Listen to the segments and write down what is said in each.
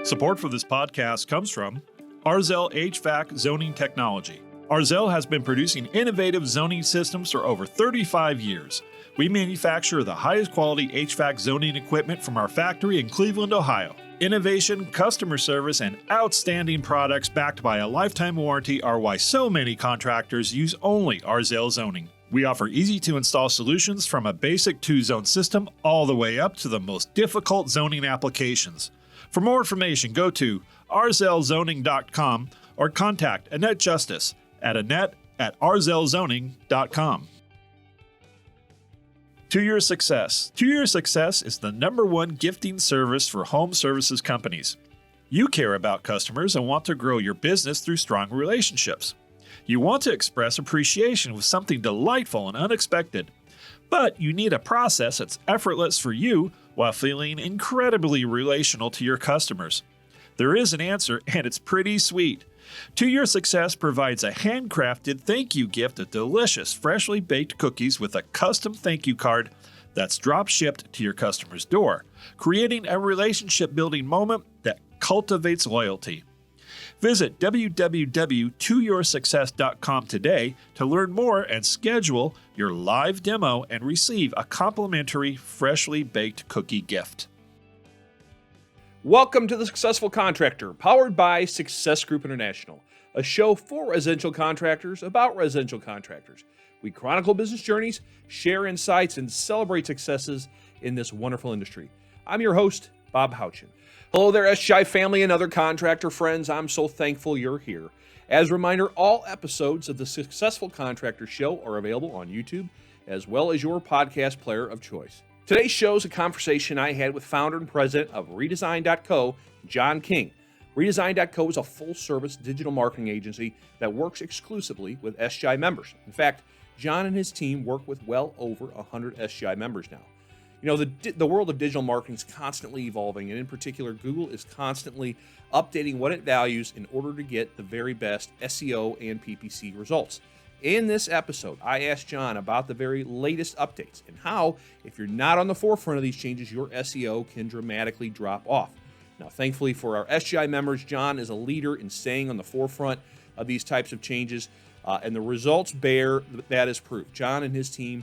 Support for this podcast comes from Arzell HVAC Zoning Technology. Arzell has been producing innovative zoning systems for over 35 years. We manufacture the highest quality HVAC zoning equipment from our factory in Cleveland, Ohio. Innovation, customer service, and outstanding products backed by a lifetime warranty are why so many contractors use only Arzell Zoning. We offer easy-to-install solutions from a basic 2-zone system all the way up to the most difficult zoning applications. For more information, go to arzellzoning.com or contact Annette Justice at annette@arzellzoning.com. To Your Success. To Your Success is the #1 gifting service for home services companies. You care about customers and want to grow your business through strong relationships. You want to express appreciation with something delightful and unexpected, but you need a process that's effortless for you while feeling incredibly relational to your customers. There is an answer, and it's pretty sweet. To Your Success provides a handcrafted thank you gift of delicious, freshly baked cookies with a custom thank you card that's drop shipped to your customer's door, creating a relationship building moment that cultivates loyalty. Visit www.toyoursuccess.com today to learn more and schedule your live demo and receive a complimentary freshly baked cookie gift. Welcome to The Successful Contractor, powered by Success Group International, a show for residential contractors about residential contractors. We chronicle business journeys, share insights, and celebrate successes in this wonderful industry. I'm your host, Bob Houchin. Hello there, SGI family and other contractor friends. I'm so thankful you're here. As a reminder, all episodes of The Successful Contractor Show are available on YouTube, as well as your podcast player of choice. Today's show is a conversation I had with founder and president of Redesign.co, John King. Redesign.co is a full-service digital marketing agency that works exclusively with SGI members. In fact, John and his team work with well over 100 SGI members now. You know, the world of digital marketing is constantly evolving, and in particular, Google is constantly updating what it values in order to get the very best SEO and PPC results. In this episode, I asked John about the very latest updates and how, if you're not on the forefront of these changes, your SEO can dramatically drop off. Now, thankfully for our SGI members, John is a leader in staying on the forefront of these types of changes, and the results bear that as proof. John and his team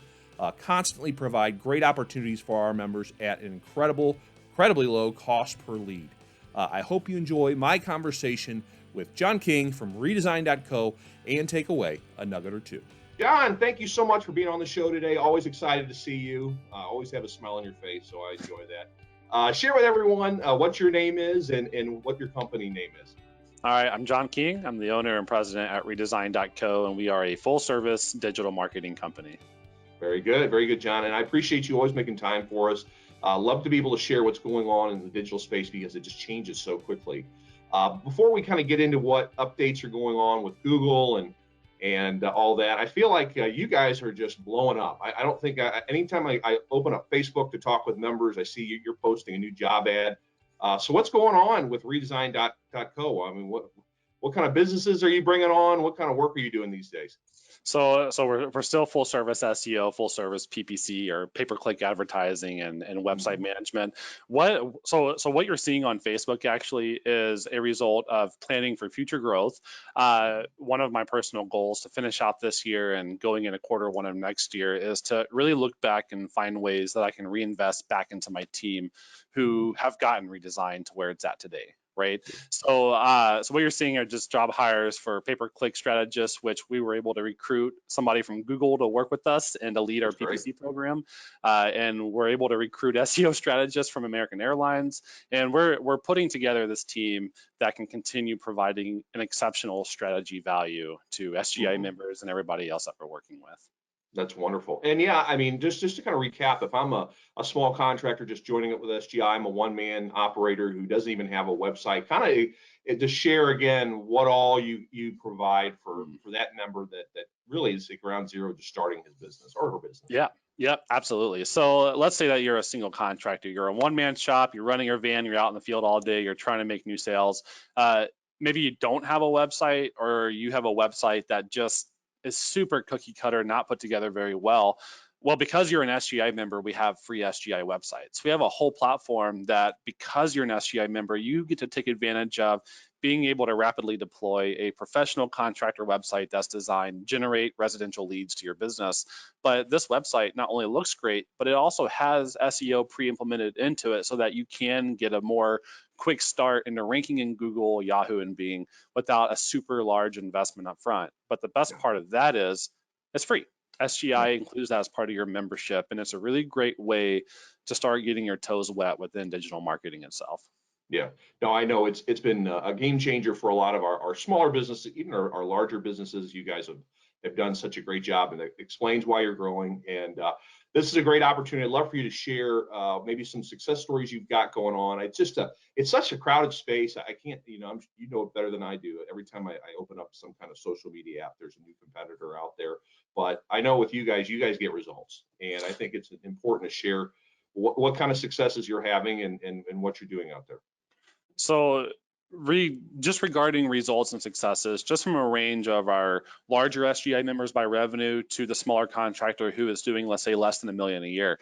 constantly provide great opportunities for our members at an incredibly low cost per lead. I hope you enjoy my conversation with John King from Redesign.co and take away a nugget or two. John, thank you so much for being on the show today. Always excited to see you. Always have a smile on your face, so I enjoy that. Share with everyone what your name is and what your company name is. All right, I'm John King. I'm the owner and president at Redesign.co, and we are a full-service digital marketing company. Very good, John. And I appreciate you always making time for us. Love to be able to share what's going on in the digital space because it just changes so quickly. Before we kind of get into what updates are going on with Google and all that, I feel like you guys are just blowing up. I don't think anytime I open up Facebook to talk with members, I see you're posting a new job ad. So what's going on with Redesign.co? I mean, what kind of businesses are you bringing on? What kind of work are you doing these days? So we're still full service SEO, full service PPC or pay-per-click advertising and website management. So what you're seeing on Facebook actually is a result of planning for future growth. One of my personal goals to finish out this year and going into Q1 of next year is to really look back and find ways that I can reinvest back into my team who have gotten redesigned to where it's at today. Right. So what you're seeing are just job hires for pay-per-click strategists, which we were able to recruit somebody from Google to work with us and to lead our PPC program. And we're able to recruit SEO strategists from American Airlines. And we're putting together this team that can continue providing an exceptional strategy value to SGI members and everybody else that we're working with. That's wonderful. And yeah, I mean, just to kind of recap, if I'm a small contractor just joining up with SGI, I'm a one-man operator who doesn't even have a website, kind of to share again what all you provide for that member that really is at ground zero just starting his business or her business. Yeah, absolutely. So let's say that you're a single contractor, you're a one-man shop, you're running your van, you're out in the field all day, you're trying to make new sales. Maybe you don't have a website, or you have a website that just is super cookie cutter, not put together very well. Well, because you're an SGI member, we have free SGI websites. We have a whole platform that, because you're an SGI member, you get to take advantage of being able to rapidly deploy a professional contractor website that's designed to generate residential leads to your business. But this website not only looks great, but it also has SEO pre-implemented into it so that you can get a more quick start into ranking in Google, Yahoo, and Bing without a super large investment up front. But the best part of that is it's free. SGI includes that as part of your membership, and it's a really great way to start getting your toes wet within digital marketing itself. Yeah, no, I know it's been a game changer for a lot of our smaller businesses, even our larger businesses. You guys have done such a great job, and it explains why you're growing. And this is a great opportunity. I'd love for you to share maybe some success stories you've got going on. It's such a crowded space. I can't, you know it better than I do. Every time I open up some kind of social media app, there's a new competitor out there. But I know with you guys get results, and I think it's important to share what kind of successes you're having and what you're doing out there. So just regarding results and successes, just from a range of our larger SGI members by revenue to the smaller contractor who is doing, let's say, less than $1 million a year.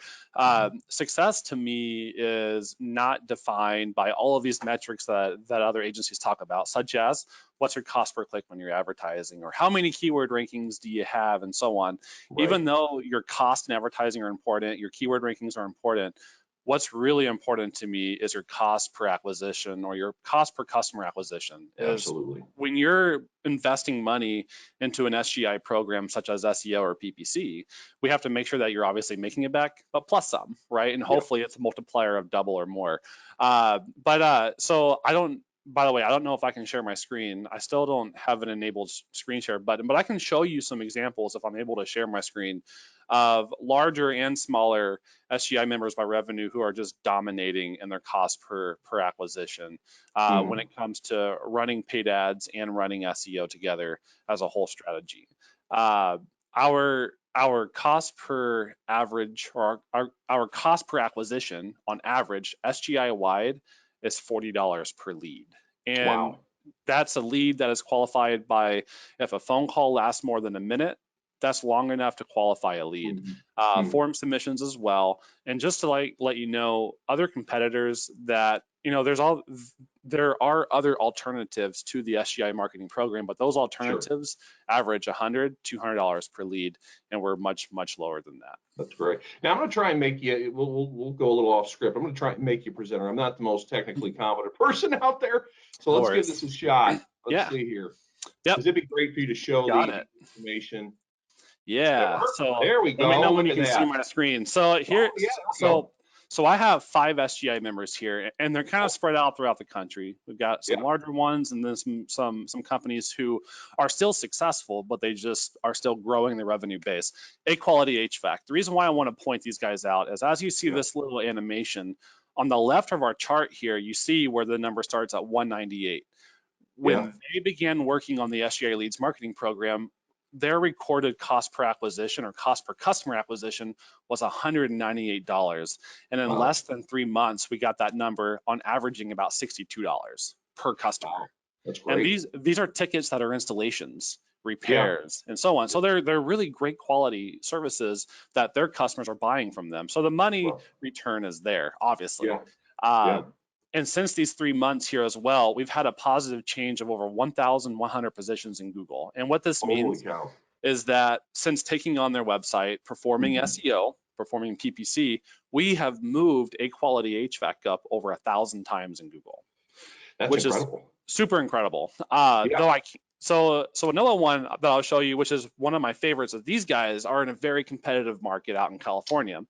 Success to me is not defined by all of these metrics that other agencies talk about, such as what's your cost per click when you're advertising, or how many keyword rankings do you have, and so on. Right. Even though your cost and advertising are important, your keyword rankings are important, what's really important to me is your cost per acquisition or your cost per customer acquisition. Absolutely. When you're investing money into an SGI program such as SEO or PPC, we have to make sure that you're obviously making it back, but plus some, right? And hopefully it's a multiplier of double or more. So by the way, I don't know if I can share my screen. I still don't have an enabled screen share button, but I can show you some examples if I'm able to share my screen of larger and smaller SGI members by revenue who are just dominating in their cost per acquisition when it comes to running paid ads and running SEO together as a whole strategy. Our cost per average, or our cost per acquisition on average, SGI wide, is $40 per lead. And that's a lead that is qualified by, if a phone call lasts more than a minute, that's long enough to qualify a lead. Form submissions as well. And just to let you know, other competitors that, there are other alternatives to the SGI marketing program, but those alternatives average $100, $200 per lead, and we're much, much lower than that. That's great. Now I'm going to try and make you, we'll go a little off script. I'm going to try and make you presenter. I'm not the most technically competent person out there, so let's give this a shot. Let's see here. Yep. Because it'd be great for you to show the information. Yeah. So there we go. Let me know when you can see my screen. So here, so I have 5 SGI members here, and they're kind of spread out throughout the country. We've got some larger ones, and then some companies who are still successful, but they just are still growing their revenue base. A Quality HVAC. The reason why I want to point these guys out is, as you see this little animation on the left of our chart here, you see where the number starts at 198. When they began working on the SGI Leads marketing program, their recorded cost per acquisition or cost per customer acquisition was $198. And in less than 3 months, we got that number on averaging about $62 per customer. Wow. That's great. And these are tickets that are installations, repairs, and so on. So they're really great quality services that their customers are buying from them. So the money return is there, obviously. And since these 3 months here as well, we've had a positive change of over 1,100 positions in Google. And what this means is that since taking on their website, performing SEO, performing PPC, we have moved A Quality HVAC up over 1,000 times in Google. Which incredible. Is super incredible. So another one that I'll show you, which is one of my favorites, is these guys are in a very competitive market out in California.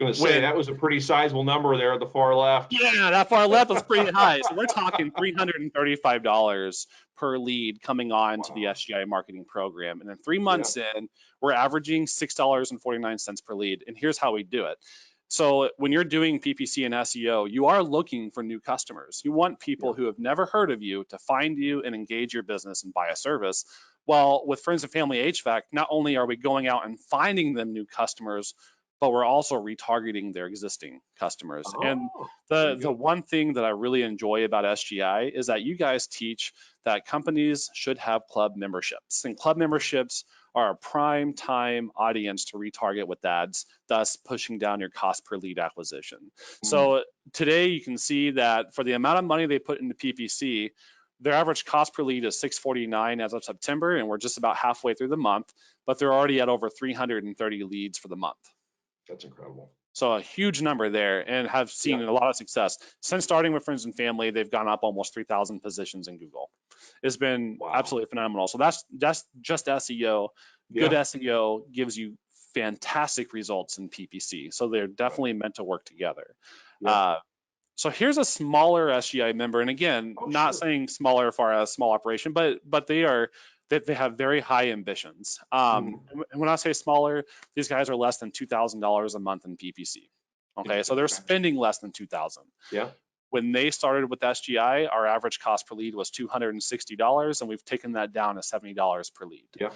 I was going to say that was a pretty sizable number there at the far left. Yeah, that far left was pretty high. So we're talking $335 per lead coming on to the SGI marketing program. And then 3 months in, we're averaging $6.49 per lead. And here's how we do it. So when you're doing PPC and SEO, you are looking for new customers. You want people who have never heard of you to find you and engage your business and buy a service. Well, with Friends and Family HVAC, not only are we going out and finding them new customers, but we're also retargeting their existing customers. And the one thing that I really enjoy about SGI is that you guys teach that companies should have club memberships. And club memberships are a prime time audience to retarget with ads, thus pushing down your cost per lead acquisition. So today you can see that for the amount of money they put into PPC, their average cost per lead is $649 as of September, and we're just about halfway through the month, but they're already at over 330 leads for the month. That's incredible. So a huge number there, and have seen a lot of success. Since starting with friends and family, they've gone up almost 3,000 positions in Google. It's been absolutely phenomenal. So that's just SEO. Good SEO gives you fantastic results in PPC. So they're definitely meant to work together. So here's a smaller SGI member, and again, not saying smaller for a small operation, but they have very high ambitions. And when I say smaller, these guys are less than $2,000 a month in PPC. Okay, so they're spending less than $2,000. Yeah. When they started with SGI, our average cost per lead was $260, and we've taken that down to $70 per lead. Yeah.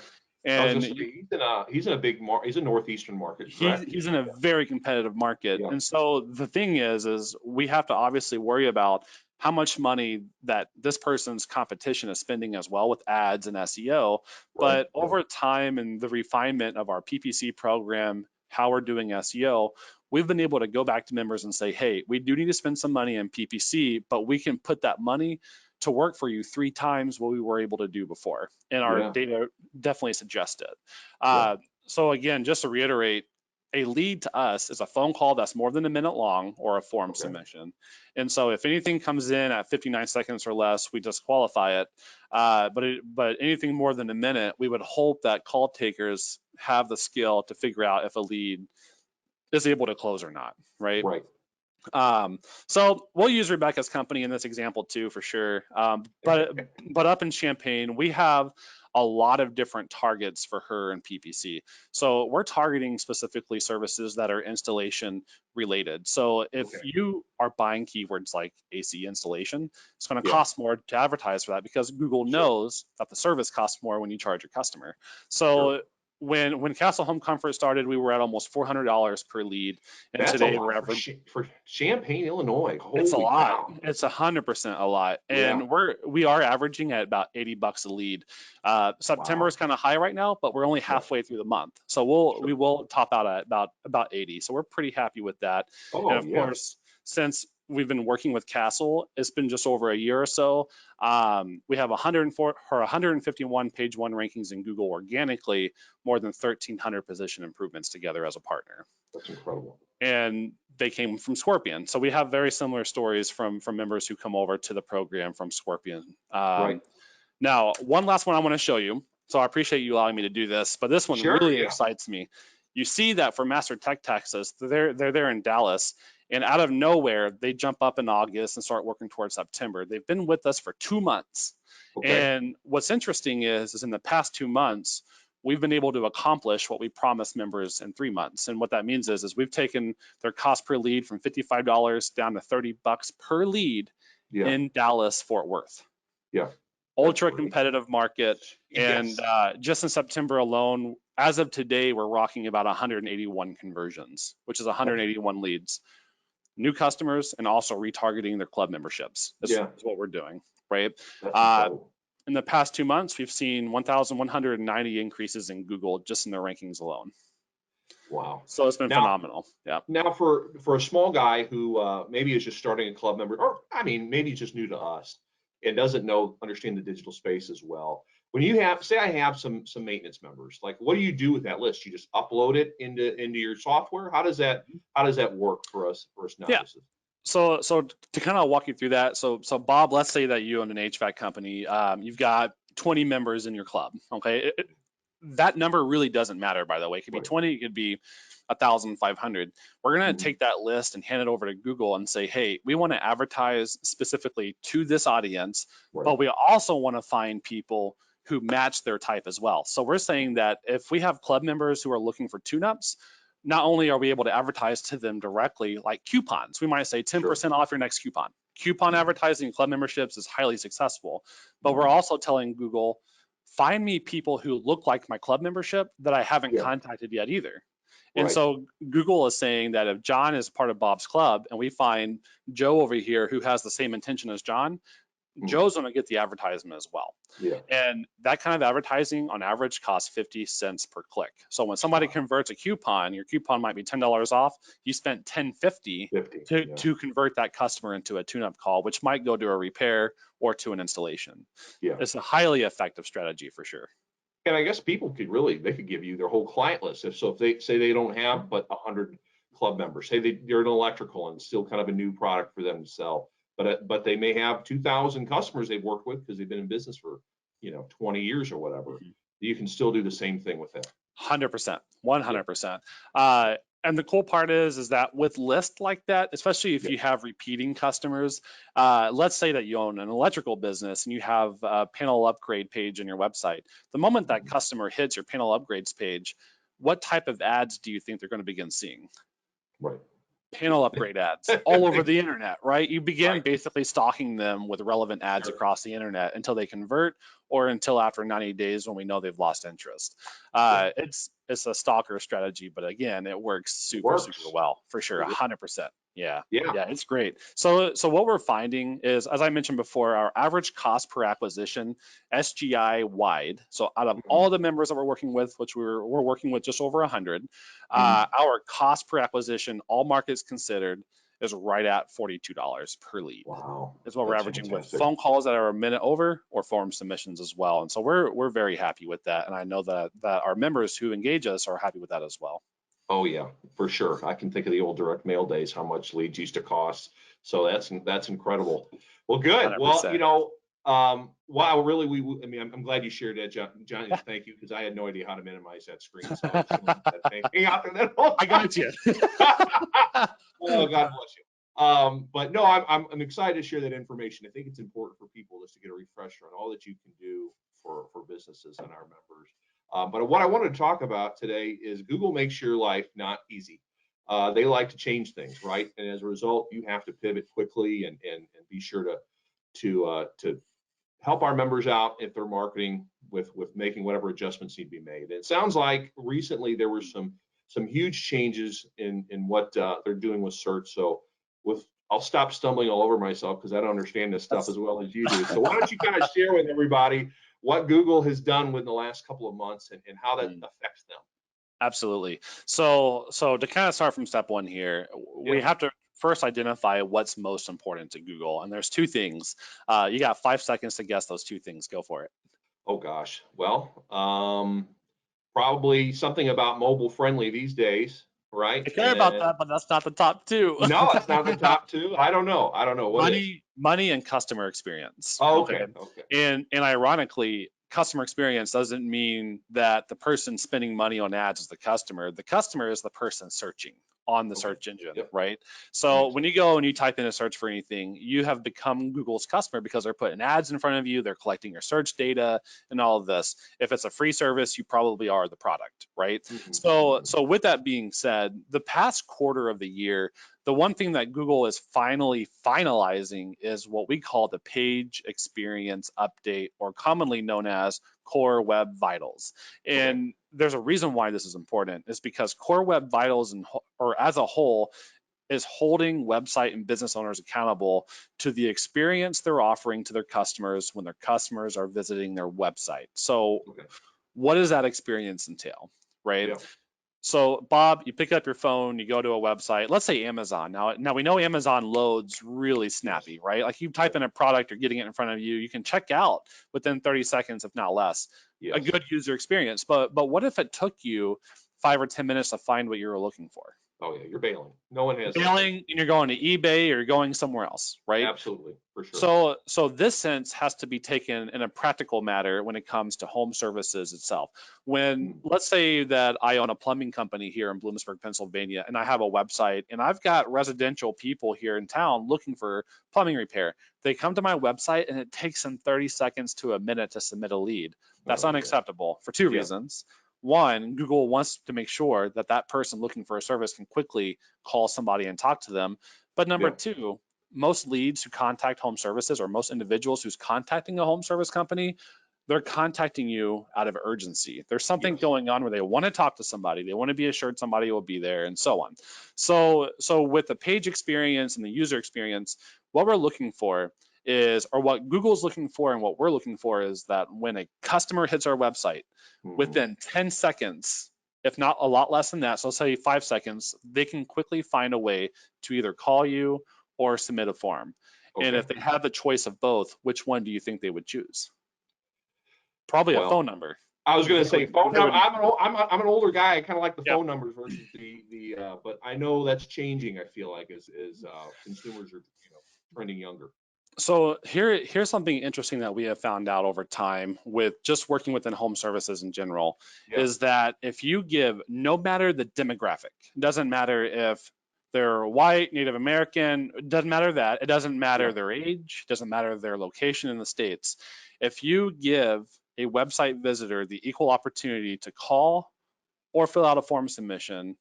And he's in a big market. He's a northeastern market. He's in a very competitive market. And so the thing is we have to obviously worry about how much money that this person's competition is spending as well with ads and SEO. But over time and the refinement of our PPC program, how we're doing SEO, we've been able to go back to members and say, hey, we do need to spend some money in PPC, but we can put that money to work for you 3 times what we were able to do before. And our data definitely suggests it. So again, just to reiterate, a lead to us is a phone call that's more than a minute long or a form submission. And so if anything comes in at 59 seconds or less, we disqualify it. But anything more than a minute, we would hope that call takers have the skill to figure out if a lead is able to close or not, right? So we'll use Rebecca's company in this example too, for sure. But up in Champaign, we have a lot of different targets for her in PPC. So we're targeting specifically services that are installation related. So if you are buying keywords like AC installation, it's going to cost more to advertise for that, because Google knows that the service costs more when you charge your customer. So when Castle Home Comfort started, we were at almost $400 per lead, and that's today we're at for Champaign, Illinois. Holy it's a lot. Cow. It's 100% a lot, and we are averaging at about $80 a lead. September is kind of high right now, but we're only halfway through the month, so we will top out at about 80. So we're pretty happy with that. And of course, since we've been working with Castle, it's been just over a year or so. We have 151 page 1 rankings in Google organically, more than 1,300 position improvements together as a partner. That's incredible. And they came from Scorpion. So we have very similar stories from members who come over to the program from Scorpion. Now, one last one I want to show you. So I appreciate you allowing me to do this, but this one really excites me. You see that for Master Tech Texas, they're there in Dallas, and out of nowhere, they jump up in August and start working towards September. They've been with us for 2 months. And what's interesting is in the past 2 months, we've been able to accomplish what we promised members in 3 months. And what that means is we've taken their cost per lead from $55 down to $30 per lead in Dallas, Fort Worth. Ultra competitive market. And just in September alone, as of today, we're rocking about 181 conversions, which is 181 leads. New customers and also retargeting their club memberships. That's what we're doing, right? In the past 2 months, we've seen 1,190 increases in Google just in their rankings alone. Wow. So it's been phenomenal. Now for a small guy who maybe is just starting a club member, or I mean, maybe he's just new to us and doesn't understand the digital space as well. When you say I have some maintenance members, like what do you do with that list? You just upload it into your software? How does that work for us novices? So to kind of walk you through that, so Bob, let's say that you own an HVAC company. You've got 20 members in your club. Okay, that number really doesn't matter, by the way. It could be 20, it could be 1,500. We're going to take that list and hand it over to Google and say, hey, we want to advertise specifically to this audience, but we also want to find people who match their type as well. So we're saying that if we have club members who are looking for tune-ups, not only are we able to advertise to them directly, like coupons, we might say 10% off your next coupon. Coupon advertising in club memberships is highly successful, but we're also telling Google, find me people who look like my club membership that I haven't contacted yet either. And so Google is saying that if John is part of Bob's club and we find Joe over here who has the same intention as John, Joe's going to get the advertisement as well. Yeah. And that kind of advertising on average costs 50 cents per click. So when somebody converts a coupon, your coupon might be $10 off. You spent $10.50 to convert that customer into a tune-up call, which might go to a repair or to an installation. Yeah. It's a highly effective strategy for sure. And I guess people they could give you their whole client list. If they say they don't have but 100 club members, say they're an electrical and it's still kind of a new product for them to sell, but they may have 2,000 customers they've worked with because they've been in business for 20 years or whatever. You can still do the same thing with them. 100%, 100%. And the cool part is that with lists like that, especially if you have repeating customers, let's say that you own an electrical business and you have a panel upgrade page on your website. The moment that customer hits your panel upgrades page, what type of ads do you think they're going to begin seeing? Right. Panel upgrade ads all over the internet, right? You begin basically stalking them with relevant ads across the internet until they convert or until after 90 days when we know they've lost interest. It's a stalker strategy, but again, it works super well for sure. 100%. Yeah, it's great. So what we're finding is, as I mentioned before, our average cost per acquisition, SGI wide. So out of all the members that we're working with, which we're working with just over 100, our cost per acquisition, all markets considered, is right at $42 per lead. Wow. Is what we're averaging with phone calls that are a minute over or form submissions as well. And so we're very happy with that. And I know that our members who engage us are happy with that as well. Oh yeah, for sure. I can think of the old direct mail days, how much leads used to cost. So that's incredible. Well, good. 100%. Well, wow, really, I'm glad you shared that, Johnny. Thank you, because I had no idea how to minimize that screen. So hang out there. I got you. Oh, God bless you. But no, I'm excited to share that information. I think it's important for people just to get a refresher on all that you can do for businesses and our members. But what I wanted to talk about today is Google makes your life not easy. They like to change things, right? And as a result, you have to pivot quickly and be sure to help our members out if they're marketing with making whatever adjustments need to be made. And it sounds like recently there were some huge changes in what they're doing with search. So I'll stop stumbling all over myself because I don't understand this stuff as well as you do. So why don't you kind of share with everybody what Google has done within the last couple of months and how that affects them? Absolutely. So to kind of start from step one here, we have to first identify what's most important to Google. And there's two things. You got 5 seconds to guess those two things. Go for it. Oh, gosh. Well, probably something about mobile friendly these days, right? I care about that, but that's not the top two. No, it's not the top two. I don't know. What money and customer experience. Oh, okay. And ironically, customer experience doesn't mean that the person spending money on ads is the customer. The customer is the person searching on the search engine, right? So when you go and you type in a search for anything, you have become Google's customer because they're putting ads in front of you, they're collecting your search data and all of this. If it's a free service, you probably are the product, right? So with that being said, the past quarter of the year, the one thing that Google is finally finalizing is what we call the page experience update, or commonly known as Core Web Vitals. And there's a reason why this is important. It's because Core Web Vitals or as a whole is holding website and business owners accountable to the experience they're offering to their customers when their customers are visiting their website. So what does that experience entail, right? So Bob, you pick up your phone, you go to a website, let's say Amazon. Now we know Amazon loads really snappy, right? Like you type in a product or getting it in front of you, you can check out within 30 seconds, if not less. A good user experience. But what if it took you 5 or 10 minutes to find what you were looking for? Oh yeah, you're bailing. No one has bailing, and you're going to eBay or you're going somewhere else, right? Absolutely, for sure. So this sense has to be taken in a practical matter when it comes to home services itself. When let's say that I own a plumbing company here in Bloomsburg, Pennsylvania, and I have a website, and I've got residential people here in town looking for plumbing repair. They come to my website, and it takes them 30 seconds to a minute to submit a lead. That's unacceptable for two reasons. One, Google wants to make sure that that person looking for a service can quickly call somebody and talk to them. But number two, most leads who contact home services, or most individuals who's contacting a home service company, they're contacting you out of urgency. There's something going on where they want to talk to somebody. They want to be assured somebody will be there, and so on. So with the page experience and the user experience, what we're looking for is, or what Google's looking for and what we're looking for is that when a customer hits our website, within 10 seconds, if not a lot less than that, so let's say 5 seconds, they can quickly find a way to either call you or submit a form. Okay. And if they have the choice of both, which one do you think they would choose? Probably a phone number. I was going to say phone number. I'm an older guy. I kind of like the Yep. phone numbers versus but I know that's changing. I feel like as consumers are trending younger. So here's something interesting that we have found out over time with just working within home services in general, is that if you give, no matter the demographic, doesn't matter if they're white, Native American, it doesn't matter that, it doesn't matter their age, doesn't matter their location in the States. If you give a website visitor the equal opportunity to call or fill out a form submission,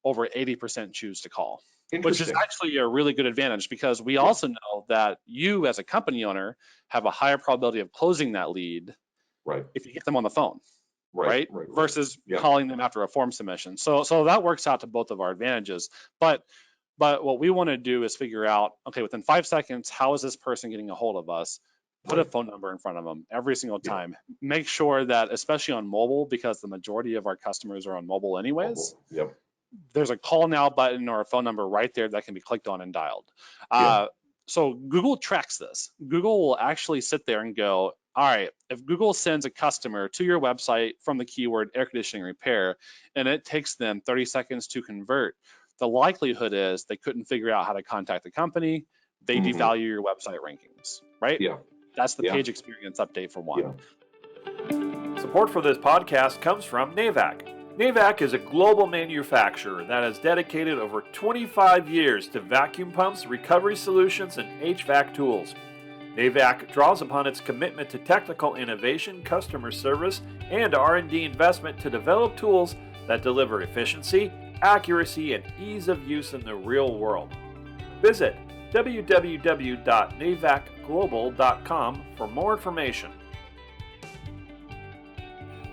over 80% choose to call. Which is actually a really good advantage, because we also know that you as a company owner have a higher probability of closing that lead if you get them on the phone, right? Versus calling them after a form submission. So that works out to both of our advantages. But what we want to do is figure out, okay, within 5 seconds, how is this person getting a hold of us? Put a phone number in front of them every single time. Make sure that, especially on mobile, because the majority of our customers are on mobile anyways, there's a call now button or a phone number right there that can be clicked on and dialed. So Google tracks this. Google will actually sit there and go, all right, if Google sends a customer to your website from the keyword air conditioning repair, and it takes them 30 seconds to convert, the likelihood is they couldn't figure out how to contact the company. They devalue your website rankings, right? That's the page experience update for one. Support for this podcast comes from NAVAC. NAVAC is a global manufacturer that has dedicated over 25 years to vacuum pumps, recovery solutions, and HVAC tools. NAVAC draws upon its commitment to technical innovation, customer service, and R&D investment to develop tools that deliver efficiency, accuracy, and ease of use in the real world. Visit www.navacglobal.com for more information.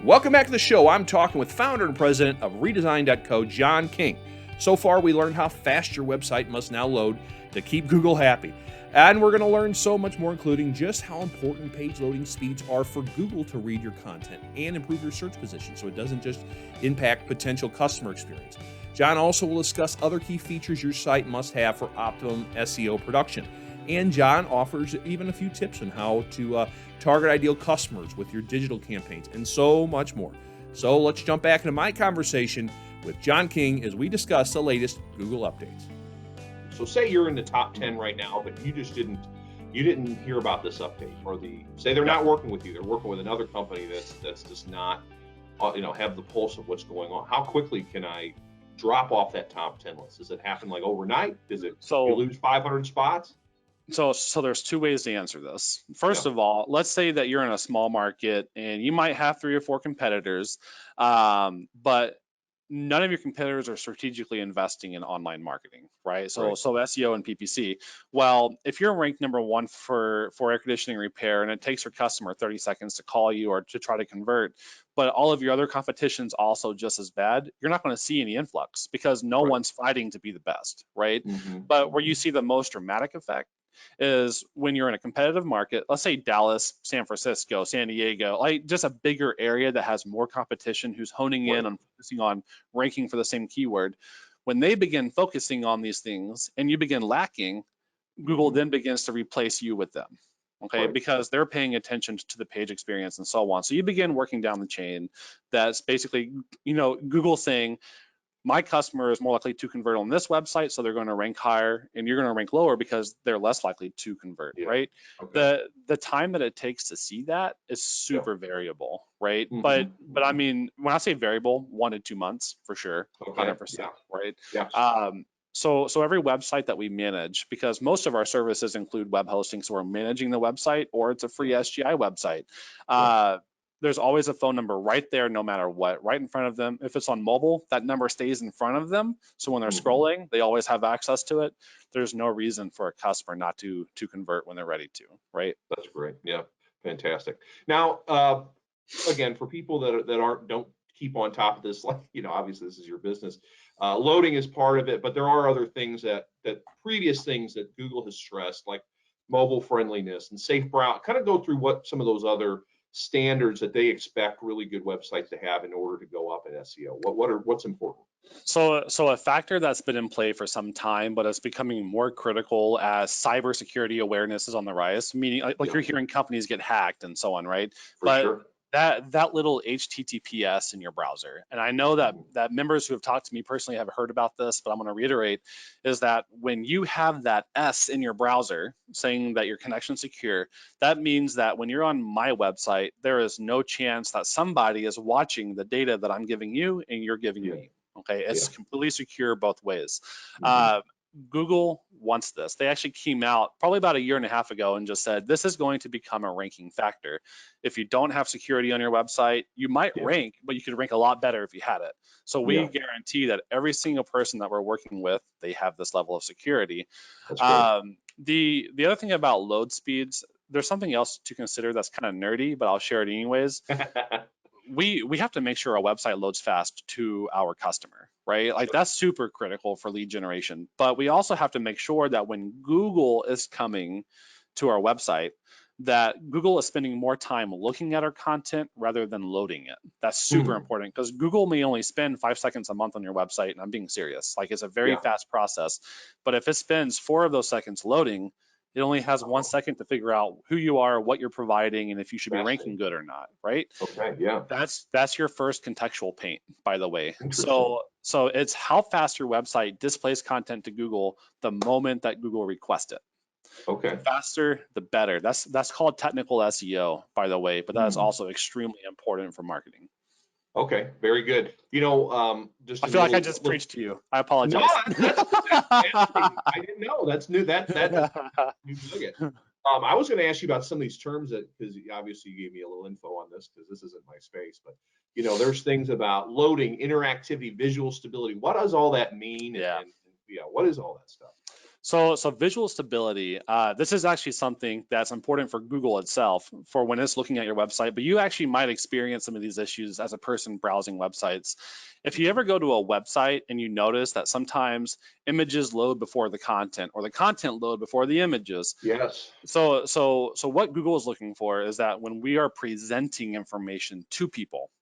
Welcome back to the show. I'm talking with founder and president of Redesign.co, John King. So far, we learned how fast your website must now load to keep Google happy. And we're going to learn so much more, including just how important page loading speeds are for Google to read your content and improve your search position so it doesn't just impact potential customer experience. John also will discuss other key features your site must have for optimum SEO production. And John offers even a few tips on how to target ideal customers with your digital campaigns and so much more. So let's jump back into my conversation with John King as we discuss the latest Google updates. So say you're in the top 10 right now, but you didn't hear about this update, or say they're not working with you, they're working with another company that's just not have the pulse of what's going on. How quickly can I drop off that top 10 list? Does it happen like overnight? Is it you lose 500 spots? So there's two ways to answer this. First of all, let's say that you're in a small market and you might have 3 or 4 competitors, but none of your competitors are strategically investing in online marketing, right? So SEO and PPC. Well, if you're ranked number 1 for air conditioning repair and it takes your customer 30 seconds to call you or to try to convert, but all of your other competition's also just as bad, you're not going to see any influx because no one's fighting to be the best, right? But where you see the most dramatic effect is when you're in a competitive market, let's say Dallas, San Francisco, San Diego, like just a bigger area that has more competition who's honing in on focusing on ranking for the same keyword. When they begin focusing on these things and you begin lacking, Google then begins to replace you with them. Okay, because they're paying attention to the page experience and so on. So you begin working down the chain. That's basically, Google saying, my customer is more likely to convert on this website, so they're going to rank higher, and you're going to rank lower because they're less likely to convert, right? The time that it takes to see that is super variable, right? But I mean, when I say variable, 1 to 2 months for sure, 100%, right? So every website that we manage, because most of our services include web hosting, so we're managing the website, or it's a free SGI website. There's always a phone number right there, no matter what, right in front of them. If it's on mobile, that number stays in front of them. So when they're scrolling, they always have access to it. There's no reason for a customer not to convert when they're ready to, right? That's great. Yeah, fantastic. Now, again, for people that don't keep on top of this, like, obviously this is your business. Loading is part of it, but there are other things that previous things that Google has stressed, like mobile friendliness and safe browse. Kind of go through what some of those other standards that they expect really good websites to have in order to go up in SEO. What's important? So a factor that's been in play for some time, but it's becoming more critical as cybersecurity awareness is on the rise. Meaning, like you're hearing companies get hacked and so on, right? For But sure. that little HTTPS in your browser, and I know that members who have talked to me personally have heard about this, but I'm going to reiterate, is that when you have that S in your browser saying that your connection's secure, that means that when you're on my website, there is no chance that somebody is watching the data that I'm giving you and you're giving me. Okay, it's completely secure both ways. Google wants this. They actually came out probably about a year and a half ago and just said, this is going to become a ranking factor. If you don't have security on your website, you might rank, but you could rank a lot better if you had it. So we guarantee that every single person that we're working with, they have this level of security. That's great. The other thing about load speeds, there's something else to consider that's kind of nerdy, but I'll share it anyways. We have to make sure our website loads fast to our customer, right? Like that's super critical for lead generation. But we also have to make sure that when Google is coming to our website, that Google is spending more time looking at our content rather than loading it. That's super important because Google may only spend 5 seconds a month on your website, and I'm being serious. Like it's a very fast process. But if it spends 4 of those seconds loading, it only has 1 second to figure out who you are, what you're providing, and if you should be ranking good or not, right? Okay, yeah. That's your first contextual paint, by the way. Interesting. So it's how fast your website displays content to Google the moment that Google requests it. Okay. The faster, the better. That's called technical SEO, by the way, but that is also extremely important for marketing. Okay, very good. You know, just I feel like I just preached to you. I apologize. No, that's I didn't know. That's new. That's new nugget. I was going to ask you about some of these terms that, because obviously you gave me a little info on this because this isn't my space, but you know, there's things about loading, interactivity, visual stability. What does all that mean? And what is all that stuff? So visual stability, this is actually something that's important for Google itself for when it's looking at your website, but you actually might experience some of these issues as a person browsing websites. If you ever go to a website and you notice that sometimes images load before the content or the content load before the images. Yes. So what Google is looking for is that when we are presenting information to people,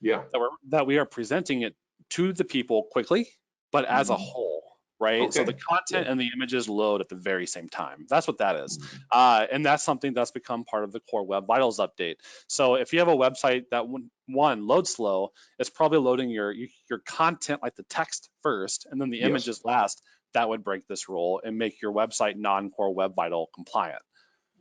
that we are presenting it to the people quickly, but as a whole. Right. Okay. So the content and the images load at the very same time. That's what that is. And that's something that's become part of the core Web Vitals update. So if you have a website that one loads slow, it's probably loading your content, like the text first, and then the images last. That would break this rule and make your website non-core Web Vital compliant.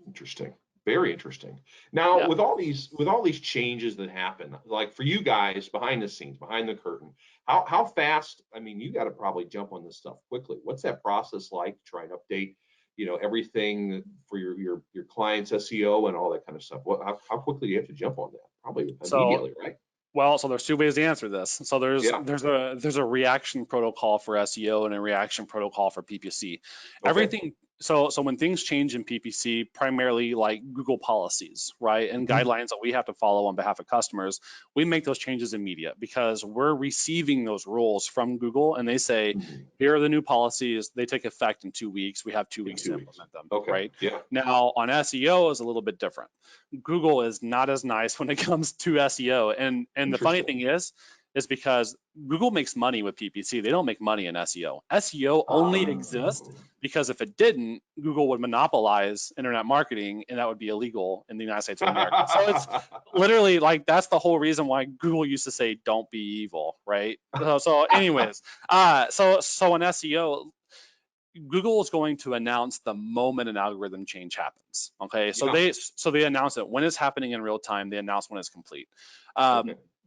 Interesting. Very interesting. Now, with all these changes that happen, like for you guys behind the scenes, behind the curtain, how fast? I mean, you got to probably jump on this stuff quickly. What's that process like to try and update, you know, everything for your clients' SEO and all that kind of stuff? How quickly do you have to jump on that? Probably immediately, right? Well, so there's 2 ways to answer this. So there's a reaction protocol for SEO and a reaction protocol for PPC. Everything. So when things change in PPC, primarily like Google policies, right, and guidelines that we have to follow on behalf of customers, we make those changes immediate because we're receiving those rules from Google, and they say, here are the new policies. They take effect in 2 weeks. We have 2 weeks to implement them, right? Now on SEO is a little bit different. Google is not as nice when it comes to SEO, and the funny thing is because Google makes money with PPC. They don't make money in SEO. SEO only exists because if it didn't, Google would monopolize internet marketing, and that would be illegal in the United States of America. So it's literally like that's the whole reason why Google used to say, "Don't be evil," right? So anyways, so in SEO, Google is going to announce the moment an algorithm change happens. Okay, so they announce it when it's happening in real time. They announce when it's complete.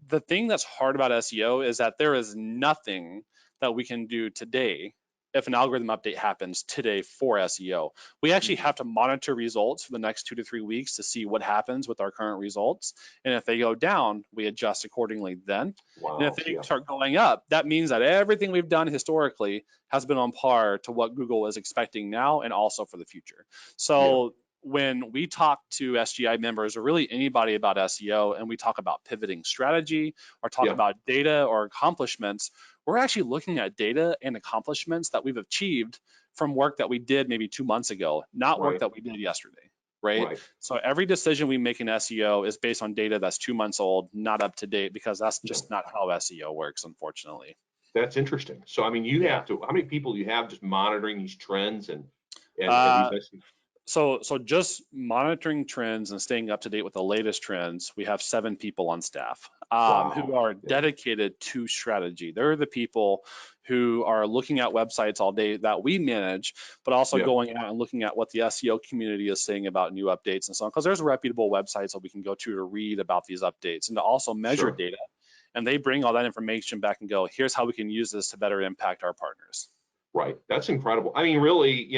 The thing that's hard about SEO is that there is nothing that we can do today if an algorithm update happens today for SEO. We actually have to monitor results for the next 2 to 3 weeks to see what happens with our current results. And if they go down, we adjust accordingly then. And if they start going up, that means that everything we've done historically has been on par to what Google is expecting now and also for the future. So when we talk to SGI members or really anybody about SEO and we talk about pivoting strategy or talk about data or accomplishments, we're actually looking at data and accomplishments that we've achieved from work that we did maybe 2 months ago, not work that we did yesterday, right? So every decision we make in SEO is based on data that's 2 months old, not up to date, because that's just not how SEO works, unfortunately. That's interesting. So, I mean, you have to, how many people do you have just monitoring these trends and these? So just monitoring trends and staying up to date with the latest trends, we have 7 people on staff who are dedicated to strategy. They're the people who are looking at websites all day that we manage, but also going out and looking at what the SEO community is saying about new updates and so on, because there's reputable websites that we can go to read about these updates and to also measure data. And they bring all that information back and go, here's how we can use this to better impact our partners. Right. That's incredible. I mean, really,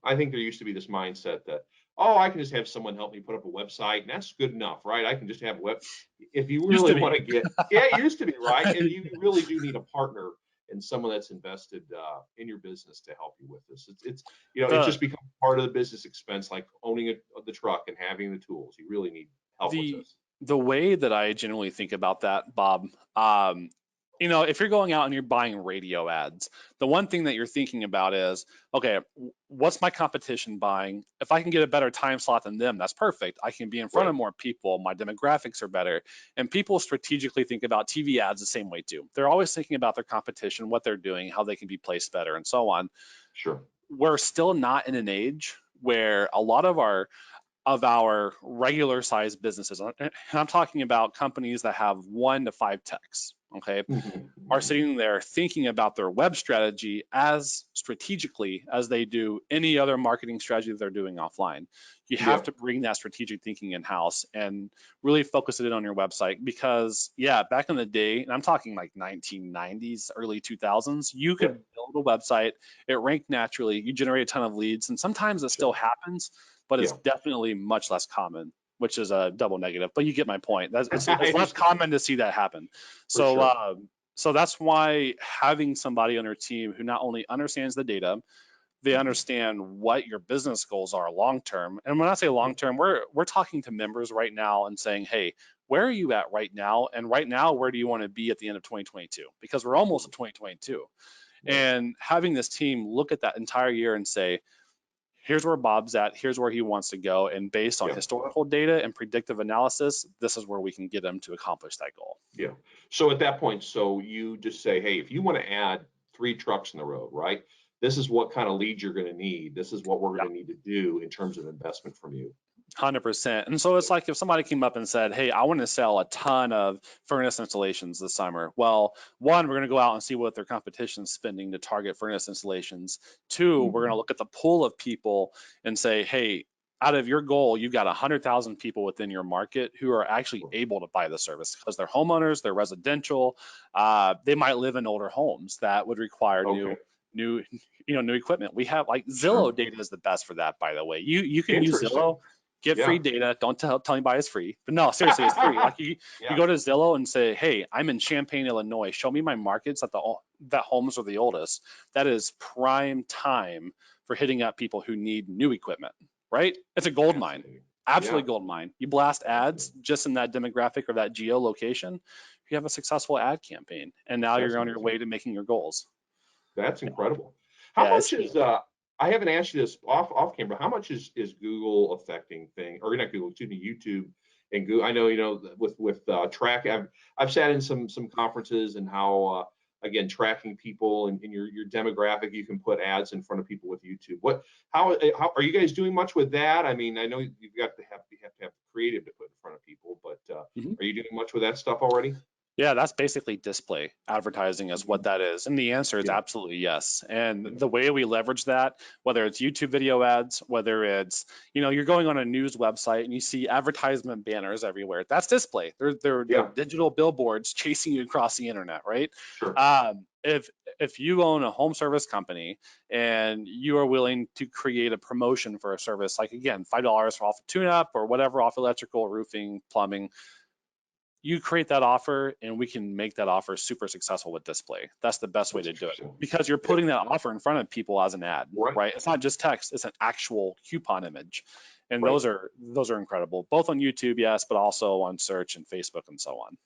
I think there used to be this mindset that, oh, I can just have someone help me put up a website and that's good enough, right? I can just have a web. If you really want to get, it used to be, right? And you really do need a partner and someone that's invested in your business to help you with this. It's it's just become part of the business expense, like owning the truck and having the tools. You really need help with this. The way that I generally think about that, Bob, if you're going out and you're buying radio ads, the one thing that you're thinking about is, okay, what's my competition buying? If I can get a better time slot than them, that's perfect. I can be in front of more people. My demographics are better. And people strategically think about TV ads the same way too. They're always thinking about their competition, what they're doing, how they can be placed better, and so on. Sure. We're still not in an age where a lot of our regular sized businesses, and I'm talking about companies that have 1 to 5 techs, okay, are sitting there thinking about their web strategy as strategically as they do any other marketing strategy that they're doing offline. You have to bring that strategic thinking in-house and really focus it in on your website, because back in the day, and I'm talking like 1990s, early 2000s, you could build a website, it ranked naturally, you generate a ton of leads, and sometimes it still happens, but it's definitely much less common, which is a double negative. But you get my point. It's less common to see that happen. So, so that's why having somebody on your team who not only understands the data, they understand what your business goals are long term. And when I say long term, we're talking to members right now and saying, hey, where are you at right now? And right now, where do you want to be at the end of 2022? Because we're almost at 2022. And having this team look at that entire year and say, here's where Bob's at, here's where he wants to go, and based on historical data and predictive analysis, this is where we can get him to accomplish that goal. Yeah. So at that point, so you just say, hey, if you want to add 3 trucks in the road, right? This is what kind of leads you're going to need. This is what we're going to need to do in terms of investment from you. 100%. And so it's like if somebody came up and said, hey, I want to sell a ton of furnace installations this summer. Well, 1, we're going to go out and see what their competition's spending to target furnace installations. 2, we're going to look at the pool of people and say, hey, out of your goal, you've got 100,000 people within your market who are actually able to buy the service because they're homeowners, they're residential, they might live in older homes that would require new equipment. We have like Zillow data is the best for that, by the way. You can use Zillow. Get free data. Don't tell anybody it's free. But no, seriously, it's free. Like you go to Zillow and say, hey, I'm in Champaign, Illinois. Show me my markets that homes are the oldest. That is prime time for hitting up people who need new equipment, right? It's a gold mine. Absolutely gold mine. You blast ads just in that demographic or that geolocation, you have a successful ad campaign. And now you're on your way to making your goals. That's incredible. How much is I haven't asked you this off camera. How much is Google affecting or not Google, excuse me, YouTube and Google? I know, with track, I've sat in some conferences and how, again, tracking people and your demographic, you can put ads in front of people with YouTube. How are you guys doing much with that? I mean, I know you've got to have creative to put in front of people, but are you doing much with that stuff already? Yeah, that's basically display advertising is what that is. And the answer is absolutely yes. And the way we leverage that, whether it's YouTube video ads, whether it's, you're going on a news website and you see advertisement banners everywhere, that's display. They're digital billboards chasing you across the internet, right? Sure. If you own a home service company and you are willing to create a promotion for a service, like again, $5 off a tune-up or whatever off electrical, roofing, plumbing, you create that offer and we can make that offer super successful with display. That's the best way to do it because you're putting that offer in front of people as an ad, right? It's not just text, it's an actual coupon image. And Right. those are incredible, both on YouTube, yes, but also on search and Facebook and so on.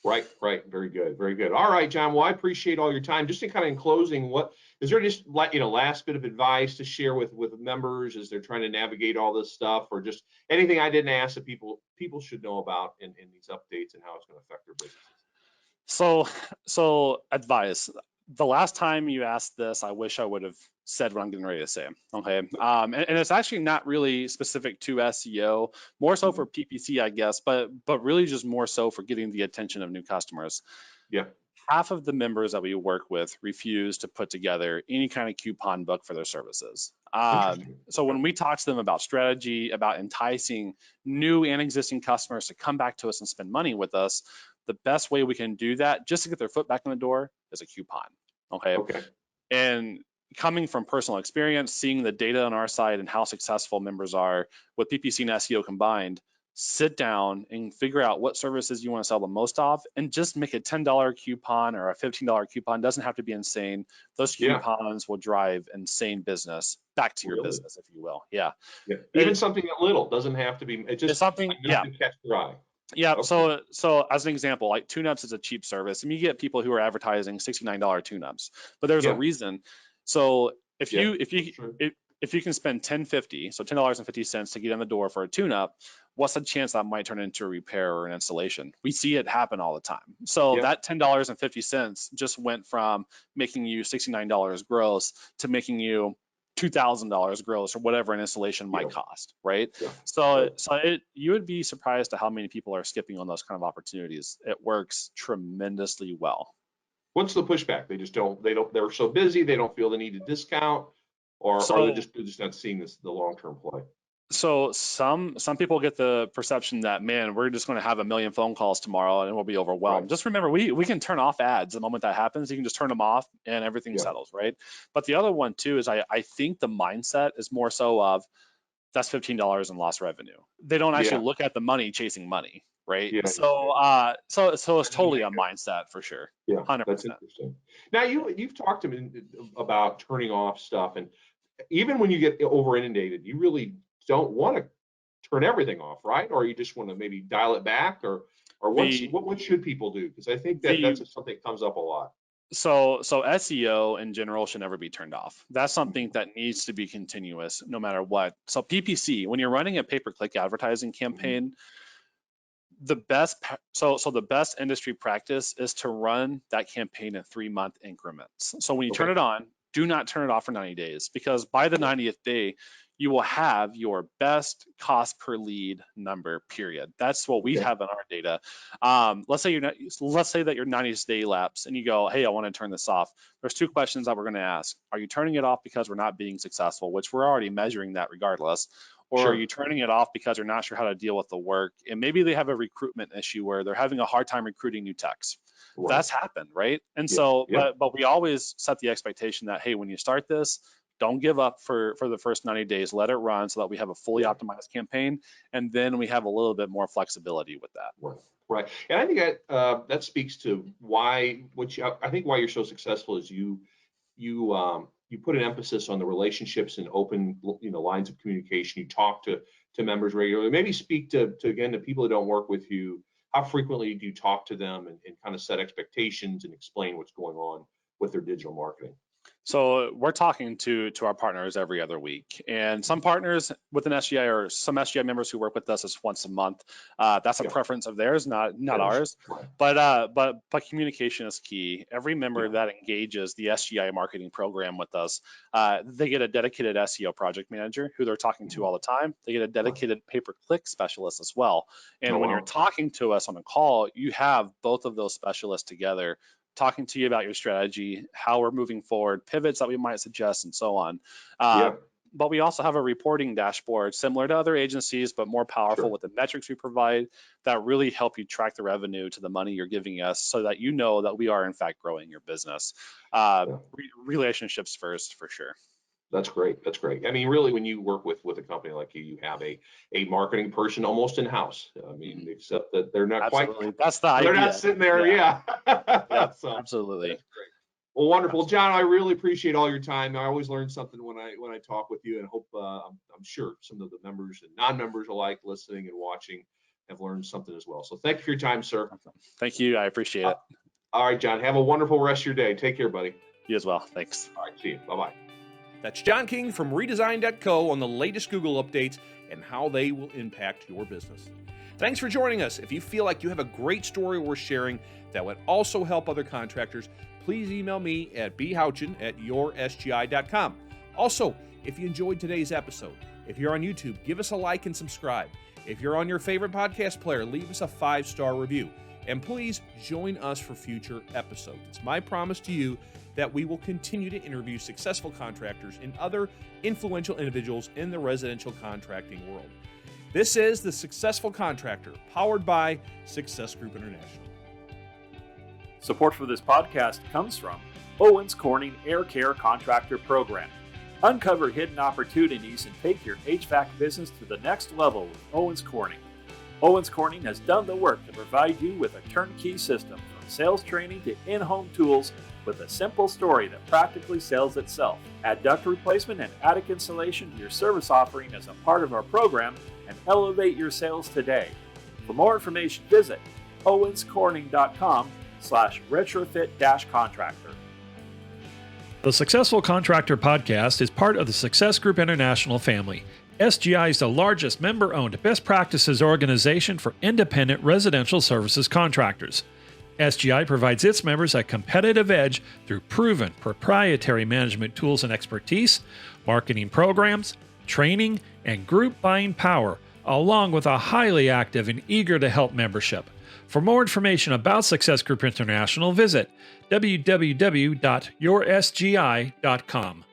Right, right. Very good, very good. All right, John. Well, I appreciate all your time. Just in kind of in closing, what is there just last bit of advice to share with members as they're trying to navigate all this stuff, or just anything I didn't ask that people should know about in these updates and how it's going to affect their businesses? So advice. The last time you asked this, I wish I would have said what I'm getting ready to say. Okay. And it's actually not really specific to SEO, more so for PPC, I guess, but really just more so for getting the attention of new customers. Yeah. Half of the members that we work with refuse to put together any kind of coupon book for their services. Interesting. So when we talk to them about strategy, about enticing new and existing customers to come back to us and spend money with us, the best way we can do that just to get their foot back in the door is a coupon. Okay. Okay. And coming from personal experience, seeing the data on our side and how successful members are with PPC and SEO combined, sit down and figure out what services you want to sell the most of, and just make a $10 coupon or a $15 coupon. Doesn't have to be insane. Those coupons will drive insane business back to your business, if you will. Yeah. Yeah. Even something that little doesn't have to be. It's something. To catch your eye. Yeah. Okay. So as an example, like tune-ups is a cheap service, and you get people who are advertising $69 tune-ups, but there's a reason. So if you can spend $10.50, so $10.50 to get in the door for a tune-up, what's the chance that might turn into a repair or an installation? We see it happen all the time. So that $10.50 just went from making you $69 gross to making you $2,000 gross or whatever an installation might cost, right? Yeah. So you would be surprised at how many people are skipping on those kind of opportunities. It works tremendously well. What's the pushback? They're so busy, they don't feel the need to discount, or are they just not seeing the long-term play? So some people get the perception that, man, we're just going to have a million phone calls tomorrow and we'll be overwhelmed. Right. Just remember, we can turn off ads the moment that happens. You can just turn them off and everything settles, right? But the other one too is I think the mindset is more so of that's $15 in lost revenue. They don't actually look at the money chasing money, right? Yeah. So it's totally a mindset for sure. Yeah, 100%. That's interesting. Now you've talked to me about turning off stuff, and even when you get over inundated, you really don't want to turn everything off, right? Or you just want to maybe dial it back, or what should people do? Because I think that's something that comes up a lot. So SEO in general should never be turned off. That's something that needs to be continuous no matter what. So PPC, when you're running a pay-per-click advertising campaign, the best industry practice is to run that campaign in 3-month increments. So when you turn it on, do not turn it off for 90 days, because by the 90th day, you will have your best cost per lead number, period. That's what we have in our data. Let's say that your 90th day lapse and you go, hey, I want to turn this off. There's 2 questions that we're going to ask. Are you turning it off because we're not being successful, which we're already measuring that regardless? Or are you turning it off because you're not sure how to deal with the work? And maybe they have a recruitment issue where they're having a hard time recruiting new techs. Right. That's happened, right? And but we always set the expectation that, hey, when you start this, don't give up for the first 90 days. Let it run so that we have a fully optimized campaign, and then we have a little bit more flexibility with that. Right. And I think that speaks to why you're so successful is you put an emphasis on the relationships and open lines of communication. You talk to members regularly. Maybe speak to again the people that don't work with you. How frequently do you talk to them and kind of set expectations and explain what's going on with their digital marketing? So we're talking to our partners every other week, and some partners with an SGI or some SGI members who work with us is once a month. That's a preference of theirs, not ours. But communication is key. Every member that engages the SGI marketing program with us, they get a dedicated SEO project manager who they're talking to all the time. They get a dedicated pay-per-click specialist as well. And when you're talking to us on a call, you have both of those specialists together, talking to you about your strategy, how we're moving forward, pivots that we might suggest, and so on. But we also have a reporting dashboard similar to other agencies, but more powerful with the metrics we provide that really help you track the revenue to the money you're giving us so that you know that we are in fact growing your business. Relationships first, for sure. That's great. That's great. I mean, really, when you work with a company like you have a marketing person almost in house. I mean, except that they're not quite. That's the idea. They're not sitting there. Yep, so, absolutely. That's great. Well, wonderful, John. I really appreciate all your time. I always learn something when I talk with you, and hope I'm sure some of the members and non-members alike listening and watching have learned something as well. So thank you for your time, sir. Thank you. I appreciate it. All right, John. Have a wonderful rest of your day. Take care, buddy. You as well. Thanks. All right. See you. Bye-bye. That's John King from Redesign.co on the latest Google updates and how they will impact your business. Thanks for joining us. If you feel like you have a great story worth sharing that would also help other contractors, please email me at bhouchin@yoursgi.com. Also, if you enjoyed today's episode, if you're on YouTube, give us a like and subscribe. If you're on your favorite podcast player, leave us a 5-star review. And please join us for future episodes. It's my promise to you that we will continue to interview successful contractors and other influential individuals in the residential contracting world. This is The Successful Contractor, powered by Success Group International. Support for this podcast comes from Owens Corning Air Care Contractor Program. Uncover hidden opportunities and take your HVAC business to the next level with Owens Corning. Owens Corning has done the work to provide you with a turnkey system from sales training to in-home tools with a simple story that practically sells itself. Add duct replacement and attic insulation to your service offering as a part of our program and elevate your sales today. For more information, visit owenscorning.com/retrofit-contractor. The Successful Contractor podcast is part of the Success Group International family. SGI is the largest member-owned best practices organization for independent residential services contractors. SGI provides its members a competitive edge through proven proprietary management tools and expertise, marketing programs, training, and group buying power, along with a highly active and eager to help membership. For more information about Success Group International, visit www.yoursgi.com.